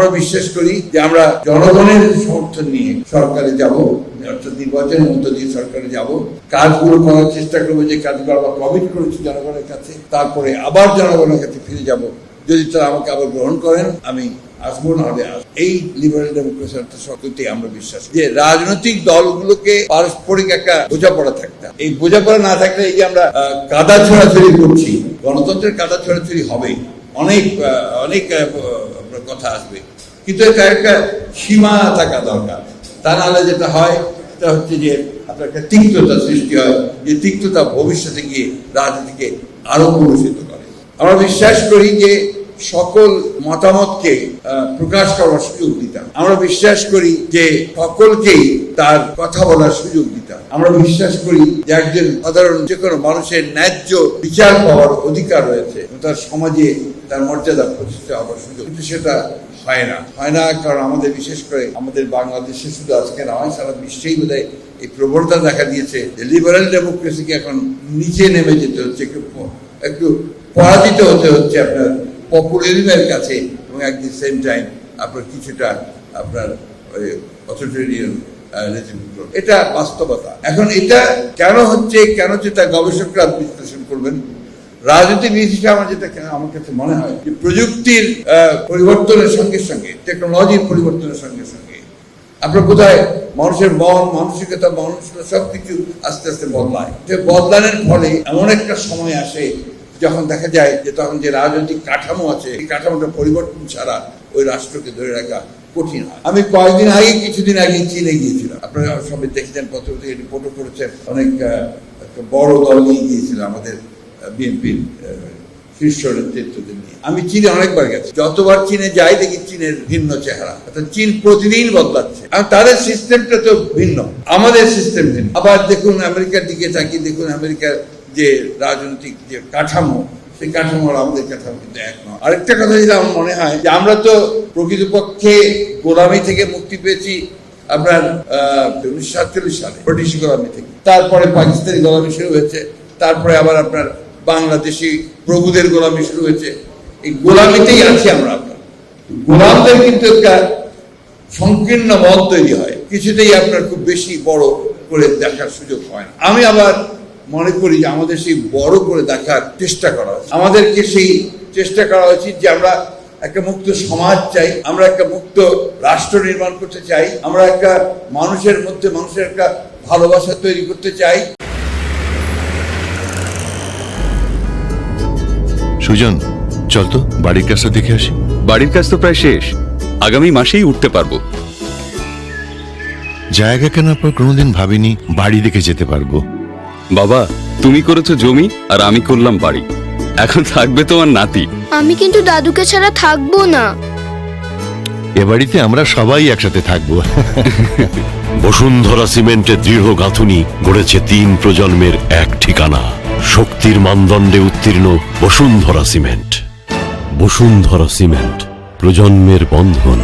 আমরা বিশ্বাস করি যে আমরা জনগণের সমর্থন নিয়ে সরকারে যাব, অর্থাৎ নির্বাচনের মধ্য দিয়ে সরকারে যাব, কাজগুলো করার চেষ্টা করবো যে কাজগুলো আমরা কমিট করেছি জনগণের কাছে, তারপরে আবার জনগণের কাছে ফিরে যাব। যদি তারা আমাকে আবার গ্রহণ করেন আমি আসবো, না হলে আসবো। এই লিবারেল ডেমোক্রেসি শক্তিতে আমরা বিশ্বাস যে রাজনৈতিক দলগুলোকে পারস্পরিক একটা বোঝাপড়া থাকতে, এই বোঝাপড়া না থাকলে এই যে আমরা কাদা ছড়াছড়ি করছি, গণতন্ত্রের কাদা ছড়াছড়ি হবে, অনেক অনেক কথা আসবে, কিন্তু এটা একটা সীমা থাকা দরকার। তা নাহলে যেটা হয় সেটা হচ্ছে যে আপনার একটা তিক্ততা সৃষ্টি হয়, যে তিক্ততা ভবিষ্যতে গিয়ে রাজনীতিকে আরো কলুষিত করে। আমরা বিশ্বাস করি যে সকল মতামতকে প্রকাশ করার সুযোগ দিতাম। আমরা বিশ্বাস করি যে সকলকেই তার কথা বলার সুযোগ দিতাম। আমরা বিশ্বাস করি যে একজন সাধারণ যে কোনো মানুষের ন্যায্য বিচার পাওয়ার অধিকার রয়েছে, তার সমাজে তার মর্যাদা প্রতিষ্ঠা হওয়ার সুযোগ, কিন্তু সেটা হয় না। কারণ আমাদের বিশেষ করে আমাদের বাংলাদেশে শুধু আজকে নয়, সারা বিশ্বেই বোধহয় এই প্রবণতা দেখা দিয়েছে যে লিবারেল ডেমোক্রেসিকে এখন নিচে নেমে যেতে হচ্ছে, একটু পরাজিত হতে হচ্ছে আপনার পপুলারিজমের কাছে, এবং অ্যাট দি সেম টাইম আপনার কিছুটা আপনার অথরিটেরিয়ান রেজিম। এটা বাস্তবতা। এখন এটা কেন হচ্ছে তা গবেষকরা বিশ্লেষণ করবেন। রাজনীতিবিদ হিসেবে আমার কাছে মনে হয় যে প্রযুক্তির পরিবর্তনের সঙ্গে সঙ্গে, টেকনোলজির পরিবর্তনের সঙ্গে সঙ্গে আপনার বোধহয় মানুষের মন মানসিকতা সবকিছু আস্তে আস্তে বদলায়। যে বদলানোর ফলে এমন একটা সময় আসে যখন দেখা যায় যে তখন যে রাজনৈতিক কাঠামো আছে, এই কাঠামোটা পরিবর্তন ছাড়া ওই রাষ্ট্রকে ধরে রাখা কঠিন হয়। আমি কিছুদিন আগে চীনে গিয়েছিলাম। আপনারা সবাই দেখেছেন, পত্রিকাতে রিপোর্টও করেছেন, অনেক বড় দল নিয়ে গিয়েছিল আমাদের বিএনপির শীর্ষ নেতৃত্বদের নিয়ে। আমি চীনে অনেকবার গেছি, যতবার চীনে যাই দেখি চীনের ভিন্ন চেহারা, অর্থাৎ চীন প্রতিদিন বদলাচ্ছে, আর তাদের সিস্টেমটা তো ভিন্ন, আমাদের সিস্টেম ভিন্ন। আবার দেখুন আমেরিকার দিকে তাকিয়ে দেখুন, আমেরিকার যে রাজনৈতিক যে কাঠামো, সেই কাঠামো আমাদের কাঠামো কিন্তু এক নয়। আরেকটা কথা যেটা আমার মনে হয় যে আমরা তো প্রকৃতপক্ষে গোলামি থেকে মুক্তি পেয়েছি আপনার 1947 সালে ব্রিটিশ গোলামি থেকে, তারপরে পাকিস্তানি গোলামি শুরু হয়েছে, তারপরে আবার আপনার বাংলাদেশি প্রভুদের গোলামি শুরু হয়েছে। এই গোলামিতেই আছি আমরা। আপনার গোলামদের কিন্তু একটা সংকীর্ণ মত তৈরি হয়, কিছুতেই আপনার খুব বেশি বড় করে দেখার সুযোগ হয় না। আমি আবার মনে করি যে আমাদের সেই বড় করে দেখার চেষ্টা করা উচিত। আমাদেরকে সেই চেষ্টা করা উচিত যে আমরা একটা মুক্ত সমাজ চাই, আমরা একটা মুক্ত রাষ্ট্র নির্মাণ করতে চাই, আমরা একটা মানুষের মধ্যে মানুষের একটা ভালোবাসা তৈরি করতে চাই। সুজন, চল তো বাড়ির কাজটা দেখে আসি। বাড়ির কাজ তো প্রায় শেষ, আগামী মাসেই উঠতে পারবো। জায়গা কেনার পর কোনোদিন ভাবিনি বাড়ি দেখে যেতে পারবো। বাবা, তুমি করেছো জমি আর আমি করলাম বাড়ি, এখন থাকবে তোমার নাতি। আমি কিন্তু দাদুকে ছাড়া থাকবো না। এ বাড়িতে আমরা সবাই একসাথে থাকবো। বসুন্ধরা সিমেন্টের দৃঢ় গাঁথুনি গড়েছে 3 প্রজন্মের এক ঠিকানা। শক্তির মানদণ্ডে উত্তীর্ণ বসুন্ধরা সিমেন্ট। বসুন্ধরা সিমেন্ট, প্রজন্মের বন্ধন।